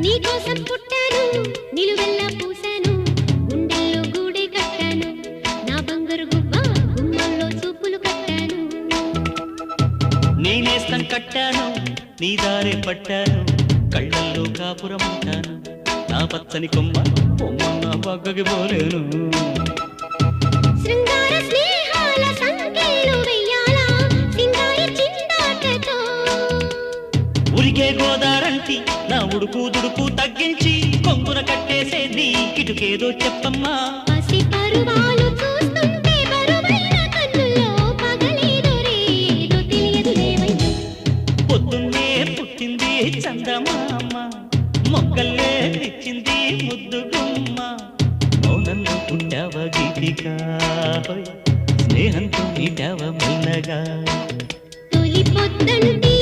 నీకోసం పుట్టాను నిలువెల్లా పూసాను గుండెల్లో గూడే కట్టాను నా బంగారు గువ్వ గుమ్మల్లో చూపులు కట్టాను నేనేస్తం కట్టాను నీ దారే పట్టాను కళ్ళల్లో కాపురం ఉంటాను నా పచ్చని కొమ్మ కొమ్మ పక్కకి పోలేను శృంగార స్నేహాల సంఖ్యలు వెయ్యాలా సింగారి చిందాటతో ఉరికే గోదారంటి నా ఉడుకు దుడుకు తగ్గించి కొంగున కట్టేసేది కిటుకేదో చెప్పమ్మా పసి పరువాలు చూస్తుంటే బరువైన కన్నుల్లో పగలేదో రేదో తెలియదు లేవయ్యా పొద్దున్నే పుట్టింది చందమామ మొక్కల్లే తెచ్చింది ముద్దు గుమ్మ మౌనంలో పుట్టావ గీతిక స్నేహంతో నీటావ మెల్లగా తొలి పొద్దంటి